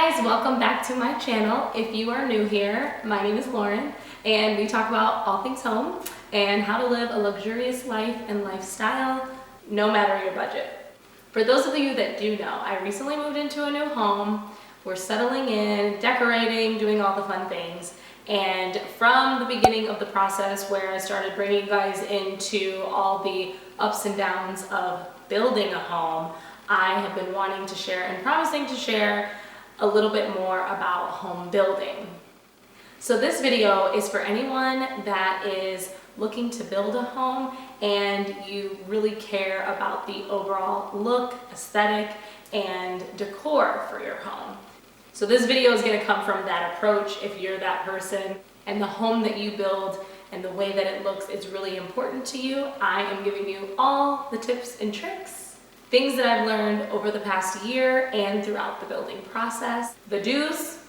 guys, welcome back to my channel. If you are new here, my name is Lauren and we talk about all things home and how to live a luxurious life and lifestyle no matter your budget. For those of you that do know, I recently moved into a new home. We're settling in, decorating, doing all the fun things. And from the beginning of the process where I started bringing you guys into all the ups and downs of building a home, I have been wanting to share and promising to share a little bit more about home building. So this video is for anyone that is looking to build a home and you really care about the overall look, aesthetic, and decor for your home. So this video is going to come from that approach if you're that person and the home that you build and the way that it looks is really important to you. I am giving you all the tips and tricks, things that I've learned over the past year and throughout the building process, the do's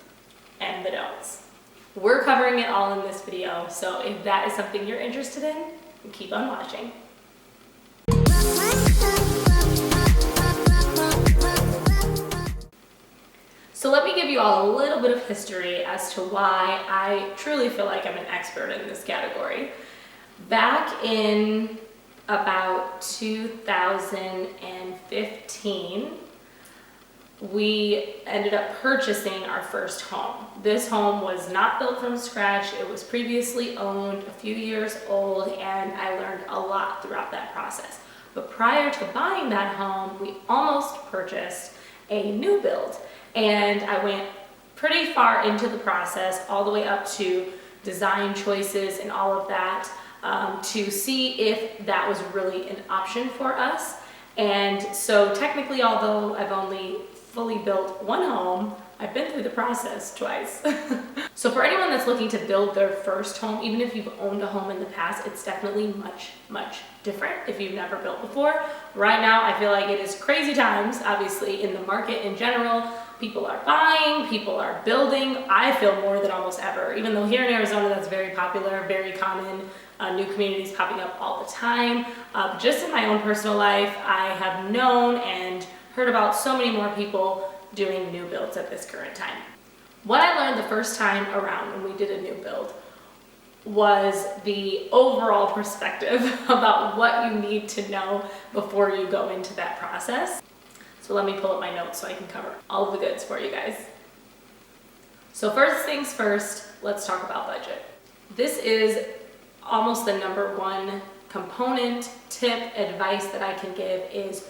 and the don'ts. We're covering it all in this video, so if that is something you're interested in, keep on watching. So let me give you all a little bit of history as to why I truly feel like I'm an expert in this category. Back in about 2015, we ended up purchasing our first home. This home was not built from scratch. It was previously owned, a few years old, and I learned a lot throughout that process. But prior to buying that home, we almost purchased a new build. And I went pretty far into the process, all the way up to design choices and all of that, to see if that was really an option for us. And so technically, although I've only fully built one home, I've been through the process twice. So for anyone that's looking to build their first home, even if you've owned a home in the past, it's definitely much different if you've never built before. Right now, I feel like it is crazy times, obviously, in the market in general. People are buying, people are building. I feel more than almost ever, even though here in Arizona that's very popular, very common, new communities popping up all the time. Just in my own personal life, I have known and heard about so many more people doing new builds at this current time. What I learned the first time around when we did a new build was the overall perspective about what you need to know before you go into that process. So let me pull up my notes so I can cover all of the goods for you guys. So first things first, let's talk about budget. This is almost the number one component, tip, advice that I can give is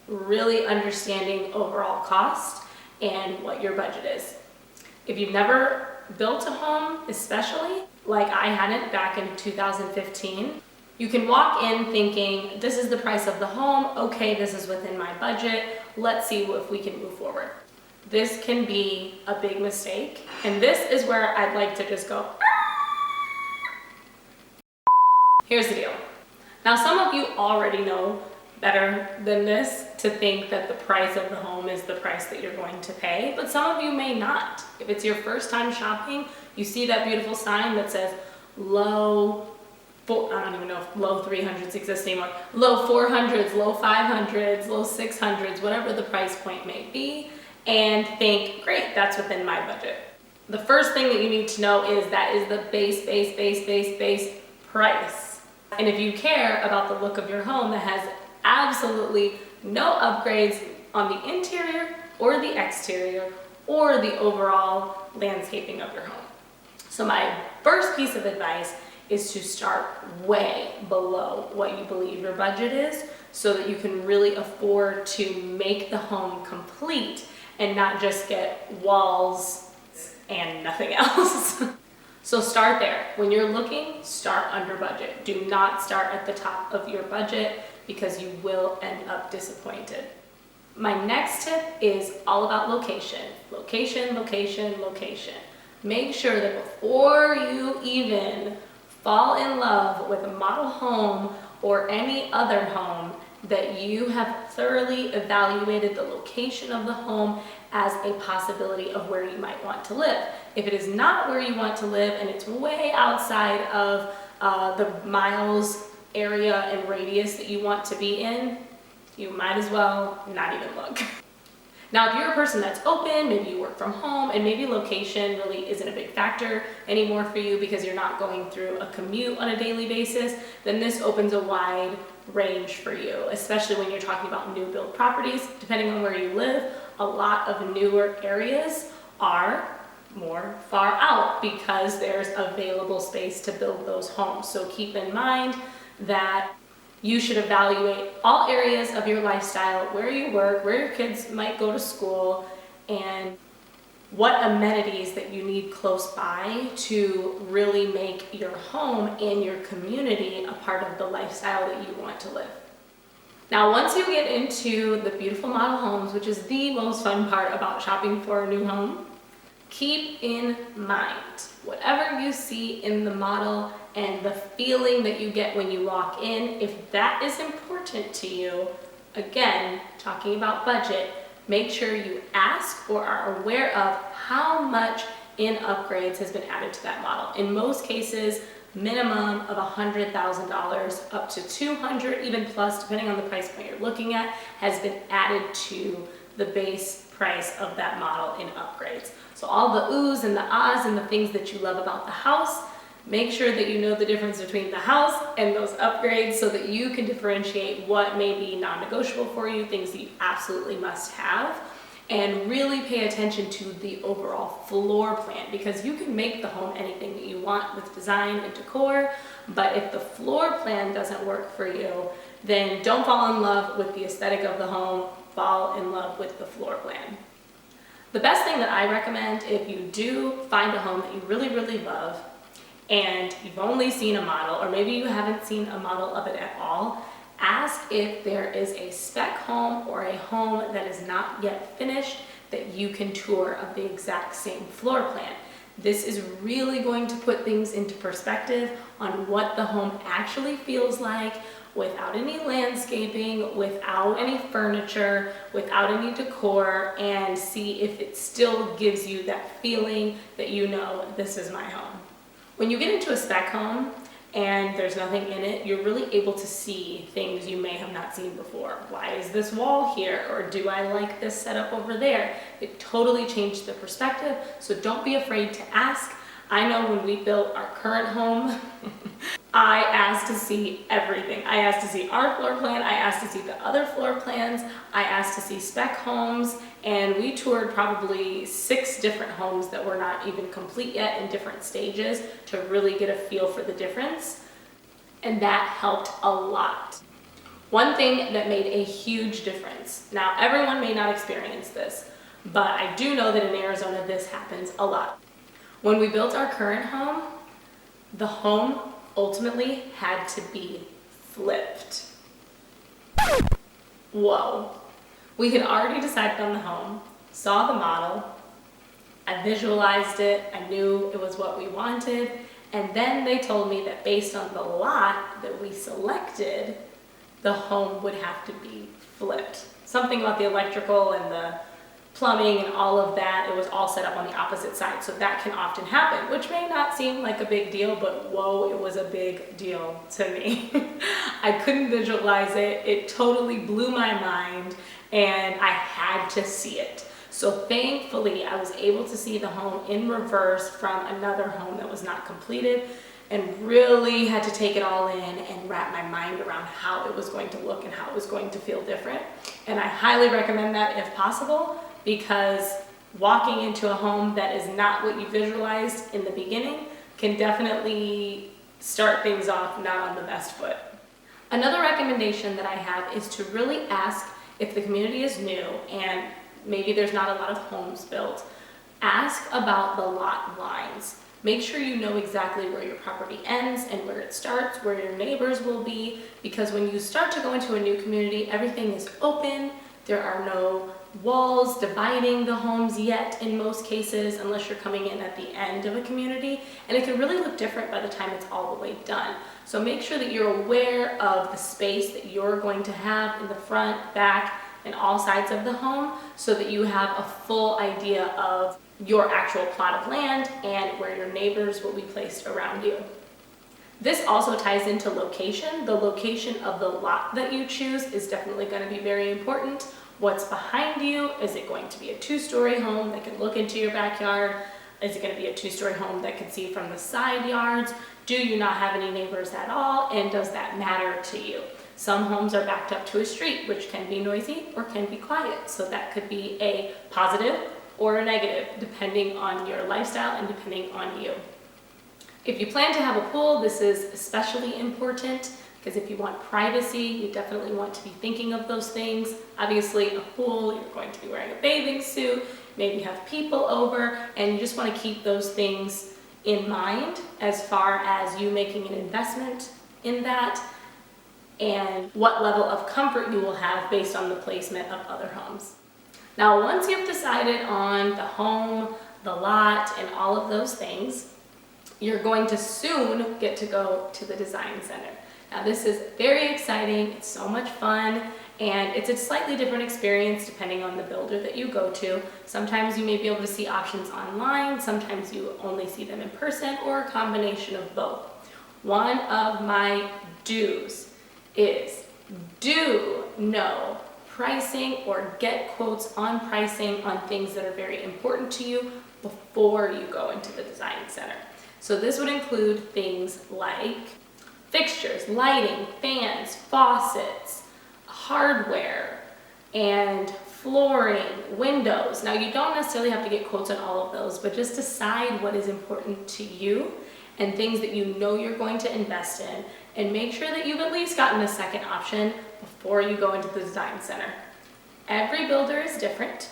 really understanding overall cost and what your budget is. If you've never built a home, especially like I hadn't back in 2015, you can walk in thinking, this is the price of the home, okay, this is within my budget, let's see if we can move forward. This can be a big mistake, and this is where I'd like to just go, here's the deal. Now, some of you already know better than this to think that the price of the home is the price that you're going to pay, but some of you may not. If it's your first time shopping, you see that beautiful sign that says I don't even know if low 300s exist anymore, low 400s, low 500s, low 600s, whatever the price point may be, and think, great, that's within my budget. The first thing that you need to know is that is the base price. And if you care about the look of your home that has absolutely no upgrades on the interior or the exterior or the overall landscaping of your home. So my first piece of advice is to start way below what you believe your budget is so that you can really afford to make the home complete and not just get walls and nothing else. So start there. When you're looking, start under budget. Do not start at the top of your budget because you will end up disappointed. My next tip is all about location. Location. Make sure that before you even fall in love with a model home or any other home, that you have thoroughly evaluated the location of the home as a possibility of where you might want to live. If it is not where you want to live and it's way outside of the miles area and radius that you want to be in, you might as well not even look. Now, if you're a person that's open, maybe you work from home, and maybe location really isn't a big factor anymore for you because you're not going through a commute on a daily basis, then this opens a wide range for you, especially when you're talking about new build properties. Depending on where you live, a lot of newer areas are more far out because there's available space to build those homes. So keep in mind that you should evaluate all areas of your lifestyle, where you work, where your kids might go to school, and what amenities that you need close by to really make your home and your community a part of the lifestyle that you want to live. Now, once you get into the beautiful model homes, which is the most fun part about shopping for a new home, keep in mind whatever you see in the model and the feeling that you get when you walk in. If that is important to you, again, talking about budget, make sure you ask or are aware of how much in upgrades has been added to that model. In most cases, minimum of $100,000 up to $200,000, even plus, depending on the price point you're looking at, has been added to the base price of that model in upgrades. So all the oohs and the ahs and the things that you love about the house, make sure that you know the difference between the house and those upgrades so that you can differentiate what may be non-negotiable for you, things that you absolutely must have, and really pay attention to the overall floor plan, because you can make the home anything that you want with design and decor, but if the floor plan doesn't work for you, then don't fall in love with the aesthetic of the home, fall in love with the floor plan. The best thing that I recommend, if you do find a home that you really, really love, and you've only seen a model, or maybe you haven't seen a model of it at all, ask if there is a spec home or a home that is not yet finished that you can tour of the exact same floor plan. This is really going to put things into perspective on what the home actually feels like without any landscaping, without any furniture, without any decor, and see if it still gives you that feeling that you know, this is my home. When you get into a spec home and there's nothing in it, you're really able to see things you may have not seen before. Why is this wall here? Or do I like this setup over there? It totally changed the perspective, so don't be afraid to ask. I know when we built our current home, I asked to see everything. I asked to see our floor plan, I asked to see the other floor plans, I asked to see spec homes, and we toured probably 6 different homes that were not even complete yet in different stages to really get a feel for the difference, and that helped a lot. One thing that made a huge difference, now everyone may not experience this, but I do know that in Arizona this happens a lot. When we built our current home, the home ultimately had to be flipped. Whoa. We had already decided on the home, saw the model, I visualized it, I knew it was what we wanted, and then they told me that based on the lot that we selected, the home would have to be flipped. Something about the electrical and the plumbing and all of that, it was all set up on the opposite side, so that can often happen, which may not seem like a big deal, but whoa, it was a big deal to me. I couldn't visualize it, it totally blew my mind, and I had to see it. So thankfully, I was able to see the home in reverse from another home that was not completed, and really had to take it all in and wrap my mind around how it was going to look and how it was going to feel different. And I highly recommend that if possible, because walking into a home that is not what you visualized in the beginning can definitely start things off not on the best foot. Another recommendation that I have is to really ask if the community is new and maybe there's not a lot of homes built. Ask about the lot lines. Make sure you know exactly where your property ends and where it starts, where your neighbors will be, because when you start to go into a new community, everything is open. There are no walls dividing the homes yet in most cases, unless you're coming in at the end of a community, and it can really look different by the time it's all the way done. So make sure that you're aware of the space that you're going to have in the front, back, and all sides of the home, so that you have a full idea of your actual plot of land and where your neighbors will be placed around you. This also ties into location. The location of the lot that you choose is definitely going to be very important. What's behind you? Is it going to be a 2-story home that can look into your backyard? Is it going to be a 2-story home that can see from the side yards? Do you not have any neighbors at all? And does that matter to you? Some homes are backed up to a street, which can be noisy or can be quiet. So that could be a positive or a negative, depending on your lifestyle and depending on you. If you plan to have a pool, this is especially important because if you want privacy, you definitely want to be thinking of those things. Obviously, a pool, you're going to be wearing a bathing suit, maybe have people over, and you just want to keep those things in mind as far as you making an investment in that and what level of comfort you will have based on the placement of other homes. Now, once you've decided on the home, the lot, and all of those things, you're going to soon get to go to the design center. Now, this is very exciting, it's so much fun, and it's a slightly different experience depending on the builder that you go to. Sometimes you may be able to see options online, sometimes you only see them in person, or a combination of both. One of my do's is do know pricing or get quotes on pricing on things that are very important to you before you go into the design center. So this would include things like fixtures, lighting, fans, faucets, hardware, and flooring, windows. Now, you don't necessarily have to get quotes on all of those, but just decide what is important to you and things that you know you're going to invest in, and make sure that you've at least gotten a second option before you go into the design center. Every builder is different.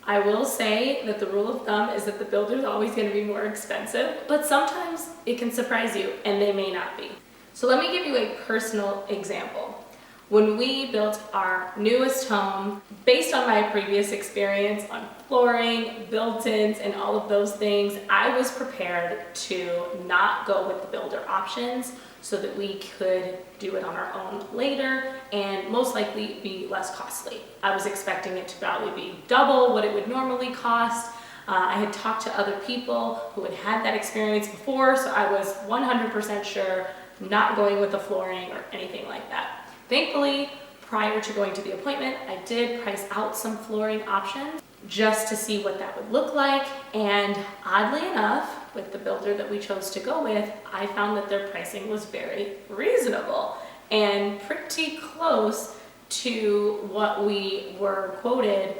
I will say that the rule of thumb is that the builder is always going to be more expensive, but sometimes it can surprise you and they may not be. So let me give you a personal example. When we built our newest home, based on my previous experience on flooring, built-ins, and all of those things, I was prepared to not go with the builder options so that we could do it on our own later and most likely be less costly. I was expecting it to probably be double what it would normally cost. I had talked to other people who had had that experience before, so I was 100% sure not going with the flooring or anything like that. Thankfully, prior to going to the appointment, I did price out some flooring options just to see what that would look like, and oddly enough, with the builder that we chose to go with, I found that their pricing was very reasonable and pretty close to what we were quoted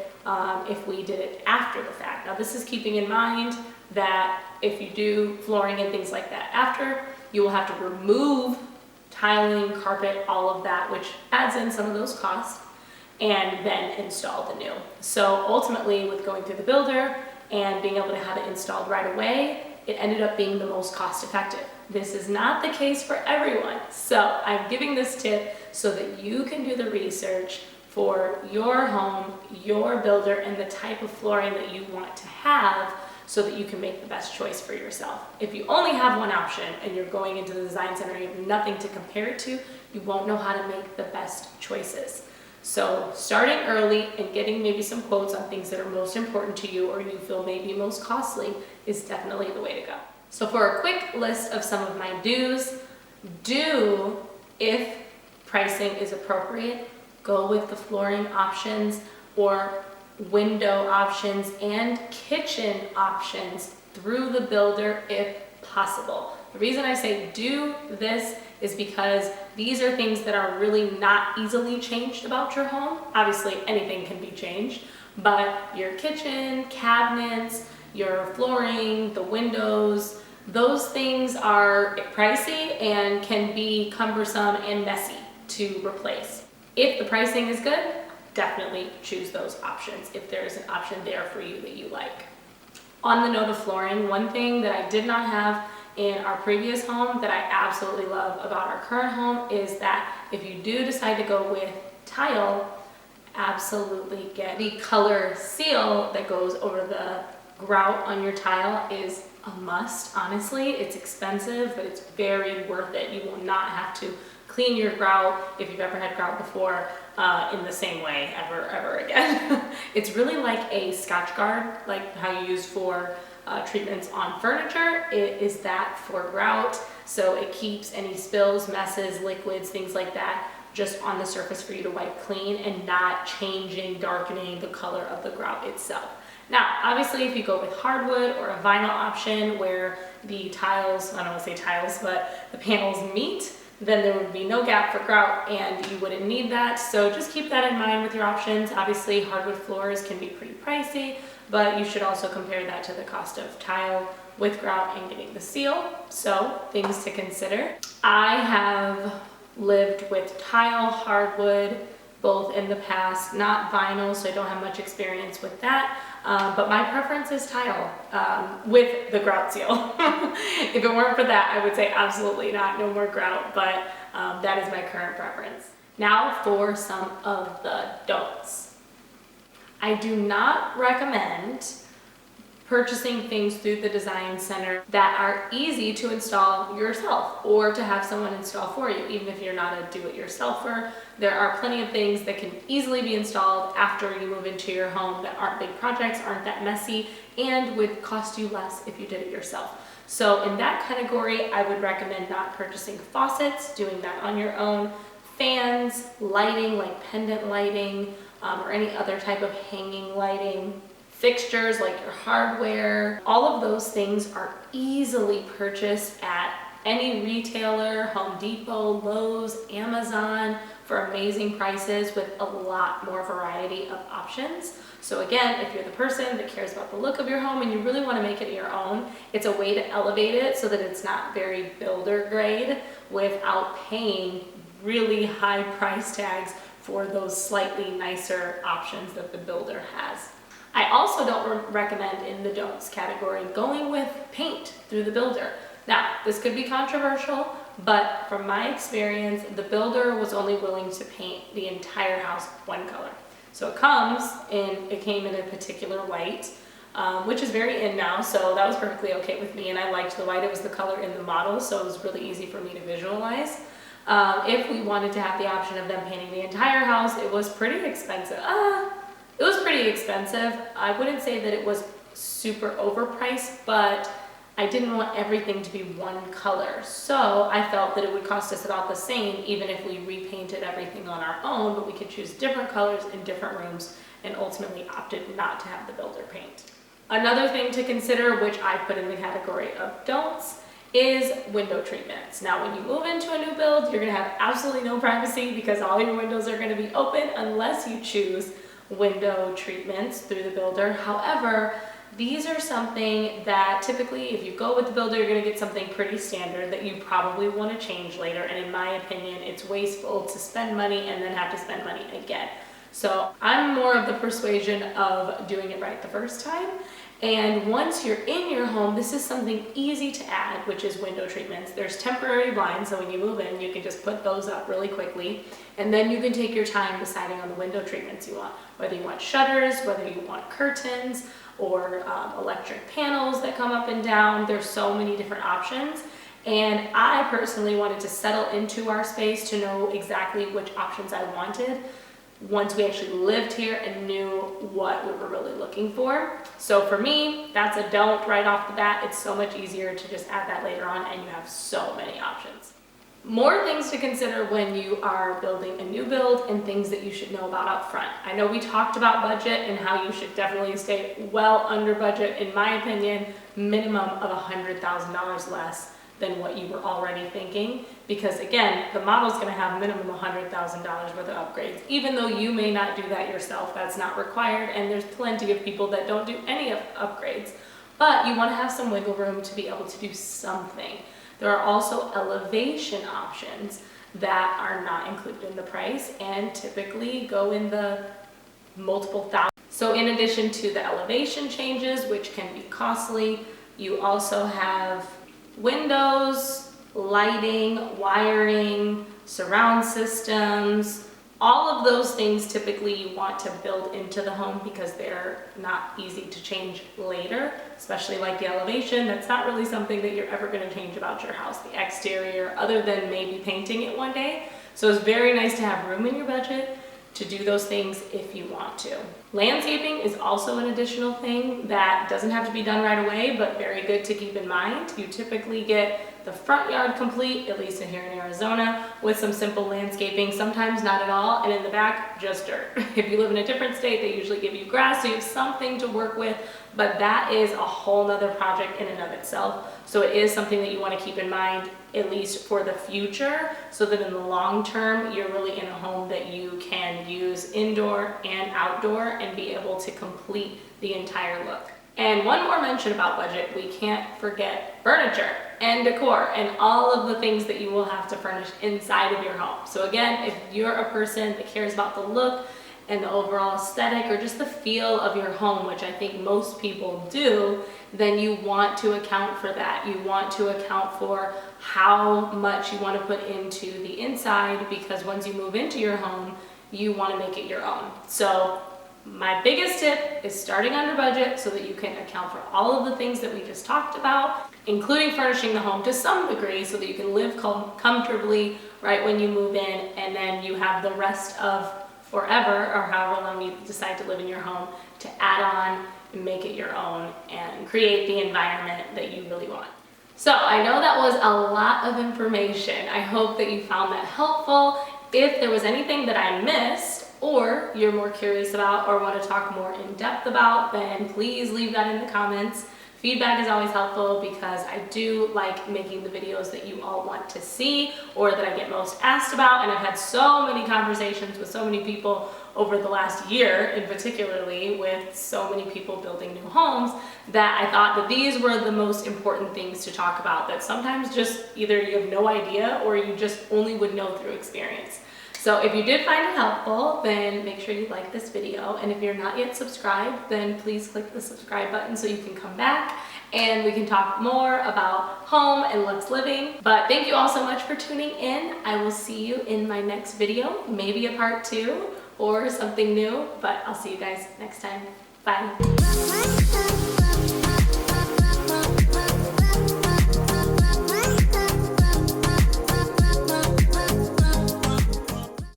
if we did it after the fact. Now, this is keeping in mind that if you do flooring and things like that after, you will have to remove tiling, carpet, all of that, which adds in some of those costs, and then install the new. So ultimately, with going through the builder and being able to have it installed right away, it ended up being the most cost effective. This is not the case for everyone. So I'm giving this tip so that you can do the research for your home, your builder, and the type of flooring that you want to have so that you can make the best choice for yourself. If you only have one option and you're going into the design center and you have nothing to compare it to, you won't know how to make the best choices. So starting early and getting maybe some quotes on things that are most important to you or you feel maybe most costly is definitely the way to go. So for a quick list of some of my do's, do, if pricing is appropriate, go with the flooring options or window options and kitchen options through the builder if possible. The reason I say do this is because these are things that are really not easily changed about your home. Obviously, anything can be changed, but your kitchen, cabinets, your flooring, the windows, those things are pricey and can be cumbersome and messy to replace. If the pricing is good, definitely choose those options if there is an option there for you that you like. On the note of flooring, one thing that I did not have in our previous home that I absolutely love about our current home is that if you do decide to go with tile, absolutely get the color seal that goes over the grout on your tile is a must. Honestly, it's expensive, but it's very worth it. You will not have to clean your grout if you've ever had grout before in the same way ever again. It's really like a Scotch Guard, like how you use for treatments on furniture. It is that for grout, so it keeps any spills, messes, liquids, things like that just on the surface for you to wipe clean and not changing, darkening the color of the grout itself. Now, obviously, if you go with hardwood or a vinyl option where the tiles, I don't want to say tiles, but the panels meet, then there would be no gap for grout and you wouldn't need that. So just keep that in mind with your options. Obviously, hardwood floors can be pretty pricey, but you should also compare that to the cost of tile with grout and getting the seal. So things to consider. I have lived with tile, hardwood, both in the past, not vinyl, so I don't have much experience with that. But my preference is tile with the grout seal. If it weren't for that, I would say absolutely not, no more grout, but that is my current preference. Now for some of the don'ts. I do not recommend purchasing things through the design center that are easy to install yourself or to have someone install for you. Even if you're not a do-it-yourselfer, there are plenty of things that can easily be installed after you move into your home that aren't big projects, aren't that messy, and would cost you less if you did it yourself. So in that category, I would recommend not purchasing faucets, doing that on your own, fans, lighting like pendant lighting, or any other type of hanging lighting, fixtures like your hardware. All of those things are easily purchased at any retailer, Home Depot, Lowe's, Amazon, for amazing prices with a lot more variety of options. So again, if you're the person that cares about the look of your home and you really want to make it your own, it's a way to elevate it so that it's not very builder grade without paying really high price tags for those slightly nicer options that the builder has. I also don't recommend in the don'ts category going with paint through the builder. Now, this could be controversial, but from my experience, the builder was only willing to paint the entire house one color. So it came in a particular white, which is very in now, so that was perfectly okay with me, and I liked the white. It was the color in the model, so it was really easy for me to visualize. If we wanted to have the option of them painting the entire house, it was pretty expensive. It was pretty expensive. I wouldn't say that it was super overpriced, but I didn't want everything to be one color. So I felt that it would cost us about the same even if we repainted everything on our own, but we could choose different colors in different rooms and ultimately opted not to have the builder paint. Another thing to consider, which I put in the category of don'ts, is window treatments. Now, when you move into a new build, you're gonna have absolutely no privacy because all your windows are gonna be open unless you choose window treatments through the builder. However, these are something that typically if you go with the builder, you're going to get something pretty standard that you probably want to change later. And in my opinion, it's wasteful to spend money and then have to spend money again. So I'm more of the persuasion of doing it right the first time. And once you're in your home, this is something easy to add, which is window treatments. There's temporary blinds, so when you move in, you can just put those up really quickly. And then you can take your time deciding on the window treatments you want, whether you want shutters, whether you want curtains, or electric panels that come up and down. There's so many different options. And I personally wanted to settle into our space to know exactly which options I wanted once we actually lived here and knew what we were really looking for. So for me, that's a don't right off the bat. It's so much easier to just add that later on and you have so many options. More things to consider when you are building a new build and things that you should know about up front. I know we talked about budget and how you should definitely stay well under budget. In my opinion, minimum of $100,000 less than what you were already thinking, because again, the model's going to have minimum $100,000 worth of upgrades. Even though you may not do that yourself, that's not required, and there's plenty of people that don't do any of upgrades. But you want to have some wiggle room to be able to do something. There are also elevation options that are not included in the price and typically go in the multiple thousands. So in addition to the elevation changes, which can be costly, you also have windows, lighting, wiring, surround systems. All of those things typically you want to build into the home because they're not easy to change later, especially like the elevation. That's not really something that you're ever going to change about your house, the exterior, other than maybe painting it one day. So it's very nice to have room in your budget to do those things if you want to. Landscaping is also an additional thing that doesn't have to be done right away, but very good to keep in mind. You typically get the front yard complete, at least here in Arizona, with some simple landscaping, sometimes not at all, and in the back, just dirt. If you live in a different state, they usually give you grass, so you have something to work with, but that is a whole nother project in and of itself. So it is something that you want to keep in mind, at least for the future, so that in the long term, you're really in a home that you can use indoor and outdoor and be able to complete the entire look. And one more mention about budget, we can't forget furniture and decor and all of the things that you will have to furnish inside of your home. So again, if you're a person that cares about the look and the overall aesthetic or just the feel of your home, which I think most people do, then you want to account for that. You want to account for how much you want to put into the inside, because once you move into your home, you want to make it your own. So my biggest tip is starting under budget so that you can account for all of the things that we just talked about, including furnishing the home to some degree so that you can live comfortably right when you move in, and then you have the rest of forever or however long you decide to live in your home to add on and make it your own and create the environment that you really want. So I know that was a lot of information. I hope that you found that helpful. If there was anything that I missed or you're more curious about or want to talk more in depth about, then please leave that in the comments. Feedback is always helpful because I do like making the videos that you all want to see or that I get most asked about, and I've had so many conversations with so many people over the last year, in particularly with so many people building new homes, that I thought that these were the most important things to talk about, that sometimes just either you have no idea or you just only would know through experience. So if you did find it helpful, then make sure you like this video. And if you're not yet subscribed, then please click the subscribe button so you can come back and we can talk more about home and luxe living. But thank you all so much for tuning in. I will see you in my next video, maybe a part 2 or something new, but I'll see you guys next time. Bye.